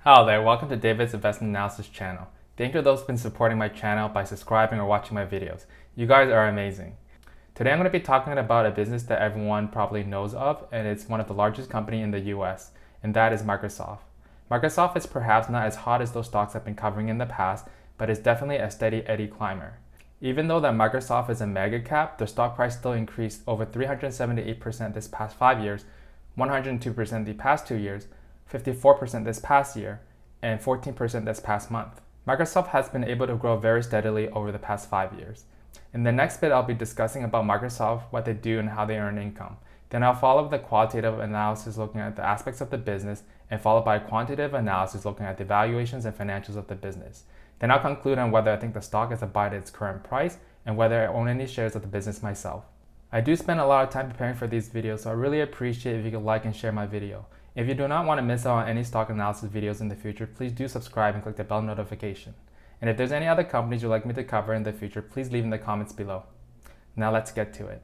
Hello there, welcome to David's Investment Analysis channel. Thank you to those who've been supporting my channel by subscribing or watching my videos. You guys are amazing. Today I'm going to be talking about a business that everyone probably knows of, and it's one of the largest companies in the US, and that is Microsoft. Microsoft is perhaps not as hot as those stocks I've been covering in the past, but it's definitely a steady Eddie climber. Even though that Microsoft is a mega cap, the stock price still increased over 378% this past 5 years, 102% the past 2 years, 54% this past year, and 14% this past month. Microsoft has been able to grow very steadily over the past 5 years. In the next bit, I'll be discussing about Microsoft, what they do, and how they earn income. Then I'll follow with the qualitative analysis looking at the aspects of the business, and followed by a quantitative analysis looking at the valuations and financials of the business. Then I'll conclude on whether I think the stock is a buy at its current price, and whether I own any shares of the business myself. I do spend a lot of time preparing for these videos, so I really appreciate if you could like and share my video. If you do not want to miss out on any stock analysis videos in the future, please do subscribe and click the bell notification. And if there's any other companies you'd like me to cover in the future, please leave in the comments below. Now let's get to it.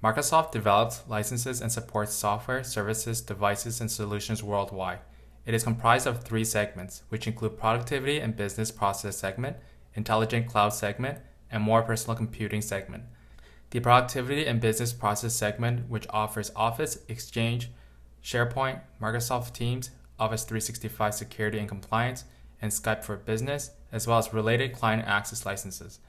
Microsoft develops, licenses, and supports software, services, devices, and solutions worldwide. It is comprised of 3 segments, which include Productivity and Business Process segment, Intelligent Cloud segment, and More Personal Computing segment. The Productivity and Business Process segment, which offers Office, Exchange, SharePoint, Microsoft Teams, Office 365 Security and Compliance, and Skype for Business, as well as related client access licenses.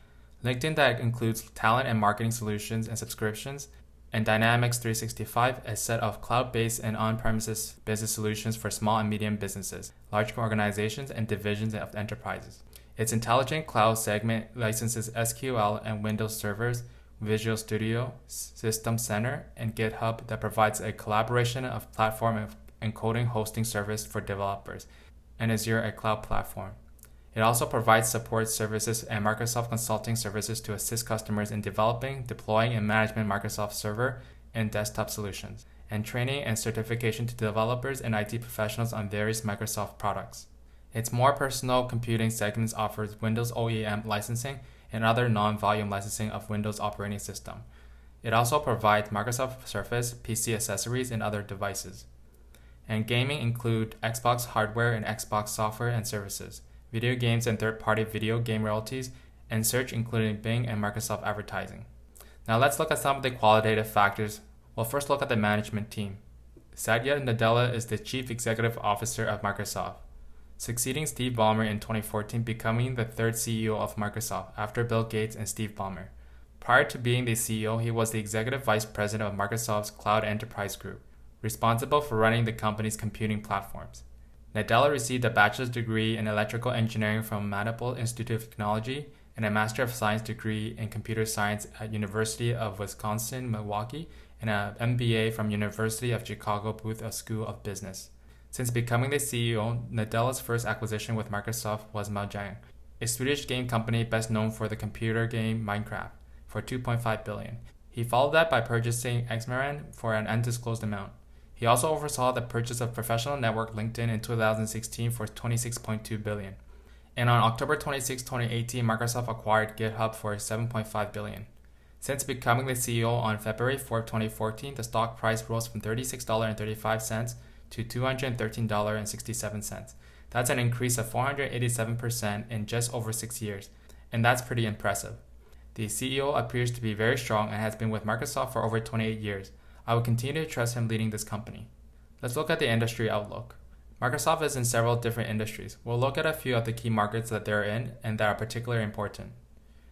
LinkedIn that includes talent and marketing solutions and subscriptions, and Dynamics 365, a set of cloud-based and on-premises business solutions for small and medium businesses, large organizations, and divisions of enterprises. Its Intelligent Cloud segment licenses SQL and Windows servers, Visual Studio, System Center, and GitHub that provides a collaboration of platform and coding hosting service for developers, and Azure, a cloud platform. It also provides support services and Microsoft consulting services to assist customers in developing, deploying, and managing Microsoft server and desktop solutions, and training and certification to developers and IT professionals on various Microsoft products. Its More Personal Computing segments offers Windows OEM licensing and other non-volume licensing of Windows operating system. It also provides Microsoft Surface, PC accessories, and other devices. And gaming include Xbox hardware and Xbox software and services, video games and third-party video game royalties, and search including Bing and Microsoft advertising. Now let's look at some of the qualitative factors. We'll first look at the management team. Satya Nadella is the Chief Executive Officer of Microsoft, succeeding Steve Ballmer in 2014, becoming the 3rd CEO of Microsoft after Bill Gates and Steve Ballmer. Prior to being the CEO, he was the Executive Vice President of Microsoft's Cloud Enterprise Group, responsible for running the company's computing platforms. Nadella received a bachelor's degree in electrical engineering from Manipal Institute of Technology and a Master of Science degree in computer science at University of Wisconsin-Milwaukee and an MBA from University of Chicago Booth School of Business. Since becoming the CEO, Nadella's first acquisition with Microsoft was Mojang, a Swedish game company best known for the computer game Minecraft, for $2.5 billion. He followed that by purchasing Xamarin for an undisclosed amount. He also oversaw the purchase of professional network LinkedIn in 2016 for $26.2 billion. And on October 26, 2018, Microsoft acquired GitHub for $7.5 billion. Since becoming the CEO on February 4, 2014, the stock price rose from $36.35 to $213.67. That's an increase of 487% in just over 6 years, and that's pretty impressive. The CEO appears to be very strong and has been with Microsoft for over 28 years. I will continue to trust him leading this company. Let's look at the industry outlook. Microsoft is in several different industries. We'll look at a few of the key markets that they're in and that are particularly important.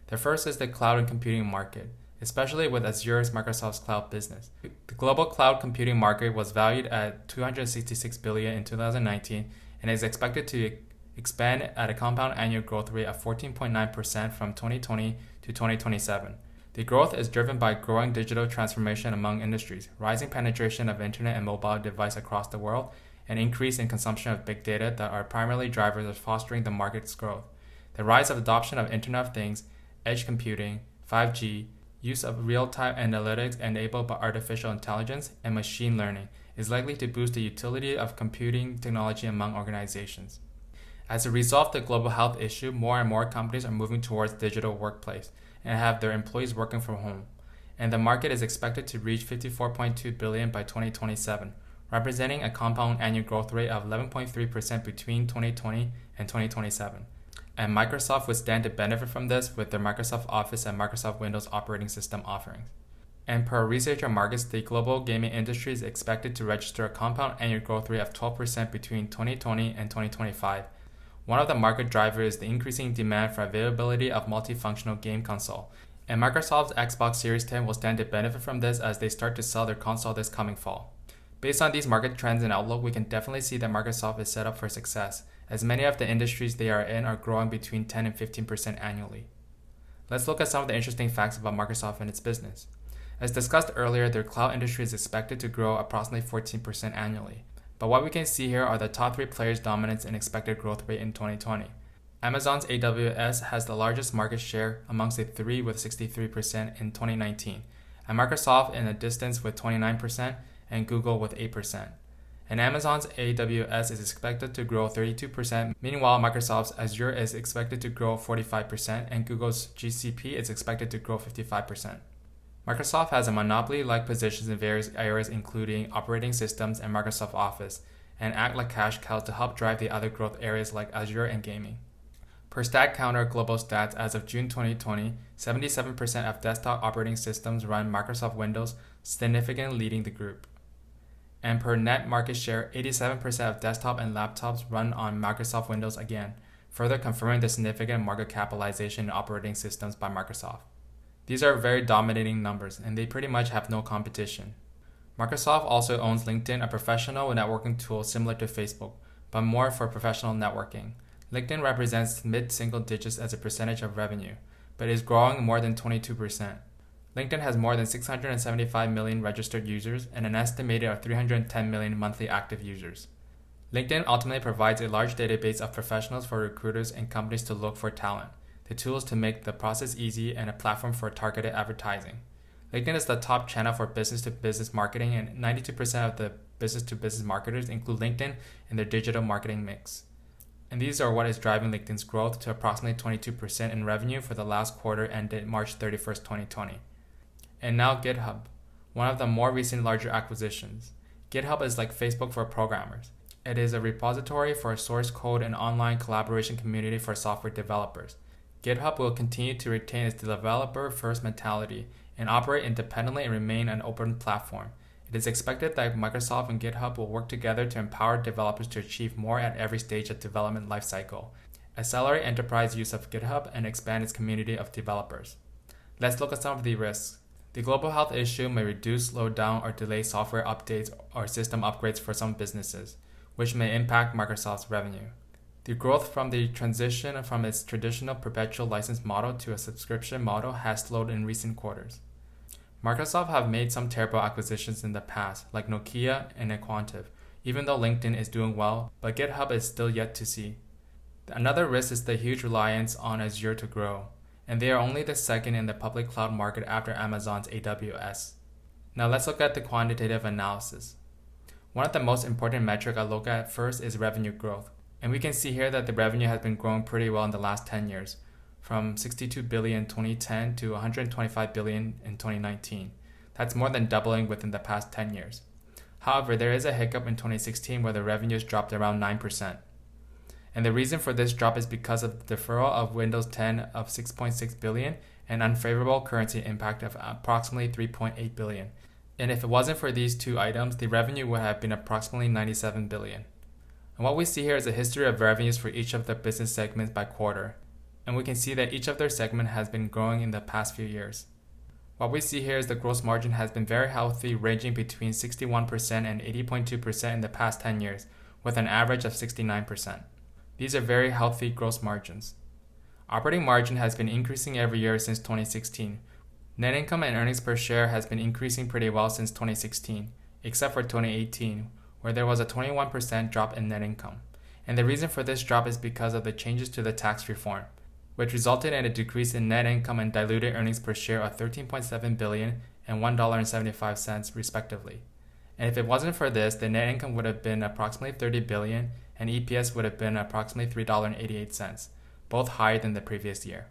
The first is the cloud and computing market, especially with Azure's Microsoft's cloud business. The global cloud computing market was valued at $266 billion in 2019 and is expected to expand at a compound annual growth rate of 14.9% from 2020 to 2027. The growth is driven by growing digital transformation among industries, rising penetration of internet and mobile devices across the world, and increase in consumption of big data that are primarily drivers of fostering the market's growth. The rise of adoption of Internet of Things, edge computing, 5G, use of real-time analytics enabled by artificial intelligence and machine learning is likely to boost the utility of computing technology among organizations. As a result of the global health issue, more and more companies are moving towards digital workplace and have their employees working from home. And the market is expected to reach $54.2 billion by 2027, representing a compound annual growth rate of 11.3% between 2020 and 2027. And Microsoft would stand to benefit from this with their Microsoft Office and Microsoft Windows operating system offerings. And per Researcher Markets, the global gaming industry is expected to register a compound annual growth rate of 12% between 2020 and 2025. One of the market drivers is the increasing demand for availability of multifunctional game console. And Microsoft's Xbox Series 10 will stand to benefit from this as they start to sell their console this coming fall. Based on these market trends and outlook, we can definitely see that Microsoft is set up for success, as many of the industries they are in are growing between 10 and 15% annually. Let's look at some of the interesting facts about Microsoft and its business. As discussed earlier, their cloud industry is expected to grow approximately 14% annually. But what we can see here are the top 3 players' dominance and expected growth rate in 2020. Amazon's AWS has the largest market share amongst the 3 with 63% in 2019, and Microsoft in a distance with 29%, and Google with 8%. And Amazon's AWS is expected to grow 32%, meanwhile Microsoft's Azure is expected to grow 45%, and Google's GCP is expected to grow 55%. Microsoft has a monopoly-like positions in various areas including operating systems and Microsoft Office, and act like cash cows to help drive the other growth areas like Azure and gaming. Per StatCounter Global Stats, as of June 2020, 77% of desktop operating systems run Microsoft Windows, significantly leading the group. And per net market share, 87% of desktop and laptops run on Microsoft Windows again, further confirming the significant market capitalization in operating systems by Microsoft. These are very dominating numbers, and they pretty much have no competition. Microsoft also owns LinkedIn, a professional networking tool similar to Facebook, but more for professional networking. LinkedIn represents mid-single digits as a percentage of revenue, but is growing more than 22%. LinkedIn has more than 675 million registered users and an estimated of 310 million monthly active users. LinkedIn ultimately provides a large database of professionals for recruiters and companies to look for talent, the tools to make the process easy, and a platform for targeted advertising. LinkedIn is the top channel for business-to-business marketing, and 92% of the business-to-business marketers include LinkedIn in their digital marketing mix. And these are what is driving LinkedIn's growth to approximately 22% in revenue for the last quarter ended March 31st, 2020. And now GitHub, one of the more recent larger acquisitions. GitHub is like Facebook for programmers. It is a repository for source code and online collaboration community for software developers. GitHub will continue to retain its developer-first mentality and operate independently and remain an open platform. It is expected that Microsoft and GitHub will work together to empower developers to achieve more at every stage of development lifecycle, accelerate enterprise use of GitHub, and expand its community of developers. Let's look at some of the risks. The global health issue may reduce, slow down, or delay software updates or system upgrades for some businesses, which may impact Microsoft's revenue. The growth from the transition from its traditional perpetual license model to a subscription model has slowed in recent quarters. Microsoft have made some terrible acquisitions in the past, like Nokia and Quantitative, even though LinkedIn is doing well, but GitHub is still yet to see. Another risk is the huge reliance on Azure to grow, and they are only the second in the public cloud market after Amazon's AWS. Now let's look at the quantitative analysis. One of the most important metrics I look at first is revenue growth, and we can see here that the revenue has been growing pretty well in the last 10 years, from 62 billion in 2010 to 125 billion in 2019. That's more than doubling within the past 10 years. However, there is a hiccup in 2016 where the revenues dropped around 9%. And the reason for this drop is because of the deferral of Windows 10 of 6.6 billion and unfavorable currency impact of approximately 3.8 billion. And if it wasn't for these two items, the revenue would have been approximately 97 billion. And what we see here is a history of revenues for each of the business segments by quarter. And we can see that each of their segment has been growing in the past few years. What we see here is the gross margin has been very healthy, ranging between 61% and 80.2% in the past 10 years, with an average of 69%. These are very healthy gross margins. Operating margin has been increasing every year since 2016. Net income and earnings per share has been increasing pretty well since 2016, except for 2018, where there was a 21% drop in net income. And the reason for this drop is because of the changes to the tax reform, which resulted in a decrease in net income and diluted earnings per share of 13.7 billion and $1.75 respectively. And if it wasn't for this, the net income would have been approximately 30 billion and EPS would have been approximately $3.88, both higher than the previous year.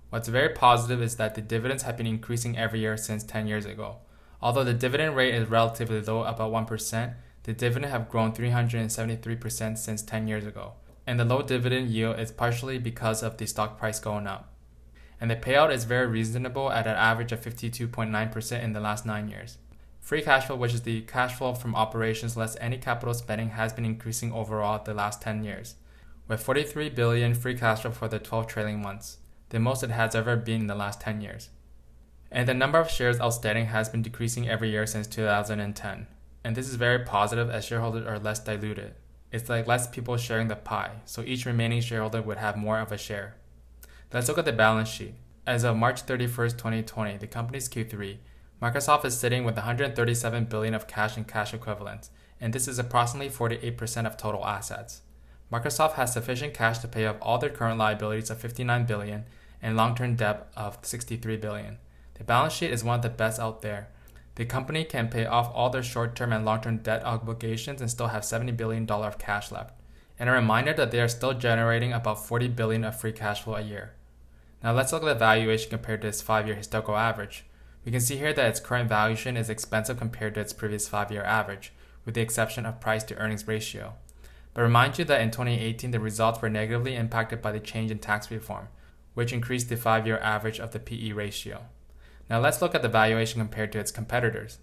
What's very positive is that the dividends have been increasing every year since 10 years ago. Although the dividend rate is relatively low, about 1%, the dividend have grown 373% since 10 years ago. And the low dividend yield is partially because of the stock price going up. And the payout is very reasonable at an average of 52.9% in the last 9 years. Free cash flow, which is the cash flow from operations less any capital spending, has been increasing overall the last 10 years, with 43 billion free cash flow for the 12 trailing months, the most it has ever been in the last 10 years. And the number of shares outstanding has been decreasing every year since 2010. And this is very positive as shareholders are less diluted. It's like less people sharing the pie, so each remaining shareholder would have more of a share. Let's look at the balance sheet. As of March 31st, 2020, the company's Q3, Microsoft is sitting with 137 billion of cash and cash equivalents, and this is approximately 48% of total assets. Microsoft has sufficient cash to pay off all their current liabilities of 59 billion and long-term debt of 63 billion. The balance sheet is one of the best out there. The company can pay off all their short-term and long-term debt obligations and still have $70 billion of cash left. And a reminder that they are still generating about 40 billion of free cash flow a year. Now let's look at the valuation compared to its 5-year historical average. We can see here that its current valuation is expensive compared to its previous 5-year average, with the exception of price to earnings ratio. But remind you that in 2018, the results were negatively impacted by the change in tax reform, which increased the 5-year average of the PE ratio. Now let's look at the valuation compared to its competitors.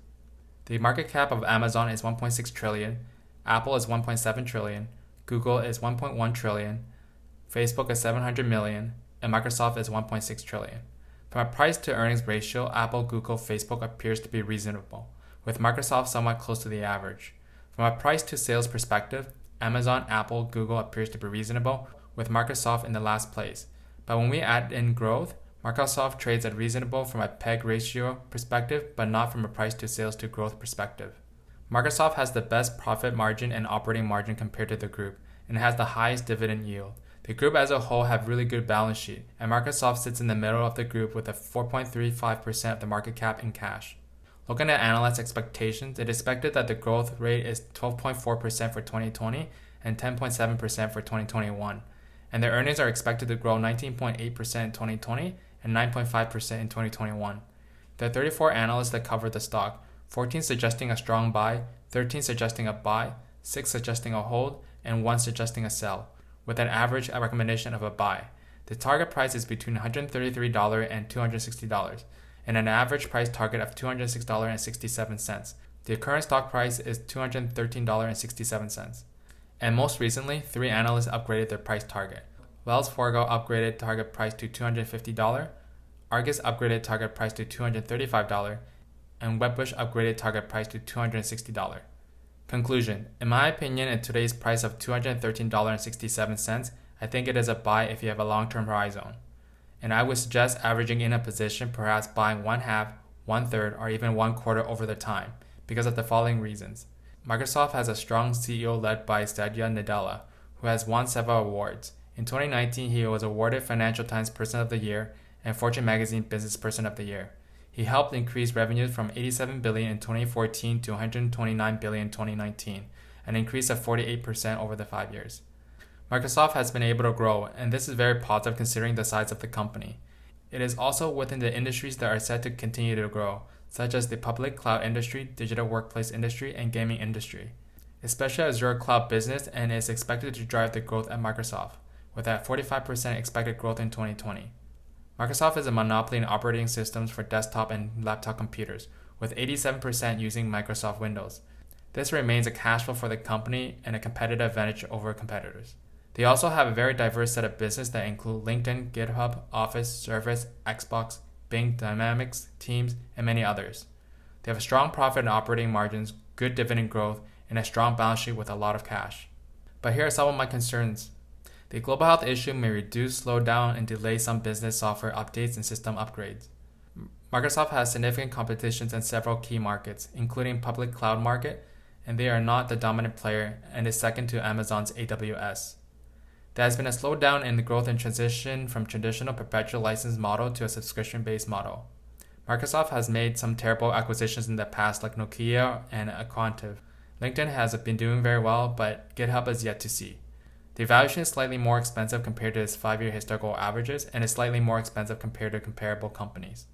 The market cap of Amazon is 1.6 trillion, Apple is 1.7 trillion, Google is 1.1 trillion, Facebook is 700 million, and Microsoft is 1.6 trillion. From a price to earnings ratio, Apple, Google, Facebook appears to be reasonable, with Microsoft somewhat close to the average. From a price to sales perspective, Amazon, Apple, Google appears to be reasonable, with Microsoft in the last place. But when we add in growth, Microsoft trades at reasonable from a PEG ratio perspective, but not from a price to sales to growth perspective. Microsoft has the best profit margin and operating margin compared to the group, and has the highest dividend yield. The group as a whole have really good balance sheet, and Microsoft sits in the middle of the group with a 4.35% of the market cap in cash. Looking at analyst expectations, it is expected that the growth rate is 12.4% for 2020 and 10.7% for 2021, and their earnings are expected to grow 19.8% in 2020 and 9.5% in 2021. There are 34 analysts that cover the stock, 14 suggesting a strong buy, 13 suggesting a buy, 6 suggesting a hold, and 1 suggesting a sell, with an average recommendation of a buy. The target price is between $133 and $260, and an average price target of $206.67. The current stock price is $213.67. And most recently, 3 analysts upgraded their price target. Wells Fargo upgraded target price to $250, Argus upgraded target price to $235, and Wedbush upgraded target price to $260. Conclusion. In my opinion, at today's price of $213.67, I think it is a buy if you have a long-term horizon. And I would suggest averaging in a position, perhaps buying 1/2, 1/3, or even 1/4 over the time, because of the following reasons. Microsoft has a strong CEO led by Satya Nadella, who has won several awards. In 2019, he was awarded Financial Times Person of the Year and Fortune Magazine Business Person of the Year. He helped increase revenues from 87 billion in 2014 to 129 billion in 2019, an increase of 48% over the 5 years. Microsoft has been able to grow, and this is very positive considering the size of the company. It is also within the industries that are set to continue to grow, such as the public cloud industry, digital workplace industry, and gaming industry, especially Azure cloud business, and is expected to drive the growth at Microsoft, with a 45% expected growth in 2020. Microsoft is a monopoly in operating systems for desktop and laptop computers, with 87% using Microsoft Windows. This remains a cash flow for the company and a competitive advantage over competitors. They also have a very diverse set of business that include LinkedIn, GitHub, Office, Surface, Xbox, Bing, Dynamics, Teams, and many others. They have a strong profit and operating margins, good dividend growth, and a strong balance sheet with a lot of cash. But here are some of my concerns. The global health issue may reduce, slow down, and delay some business software updates and system upgrades. Microsoft has significant competition in several key markets, including public cloud market, and they are not the dominant player and is second to Amazon's AWS. There has been a slowdown in the growth and transition from traditional perpetual license model to a subscription-based model. Microsoft has made some terrible acquisitions in the past like Nokia and Quantitative. LinkedIn has been doing very well, but GitHub is yet to see. The valuation is slightly more expensive compared to its 5-year historical averages and is slightly more expensive compared to comparable companies.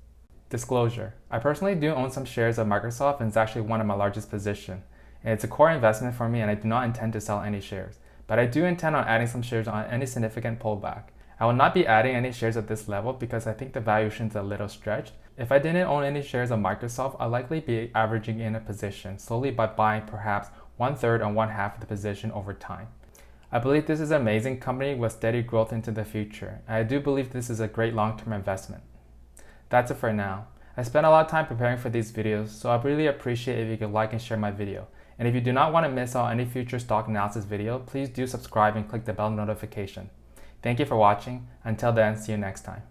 Disclosure. I personally do own some shares of Microsoft and it's actually one of my largest positions. And it's a core investment for me and I do not intend to sell any shares. But I do intend on adding some shares on any significant pullback. I will not be adding any shares at this level because I think the valuation is a little stretched. If I didn't own any shares of Microsoft, I'd likely be averaging in a position slowly by buying perhaps 1/3 or 1/2 of the position over time. I believe this is an amazing company with steady growth into the future. And I do believe this is a great long-term investment. That's it for now. I spent a lot of time preparing for these videos, so I'd really appreciate if you could like and share my video. And if you do not want to miss out on any future stock analysis video, please do subscribe and click the bell notification. Thank you for watching. Until then, see you next time.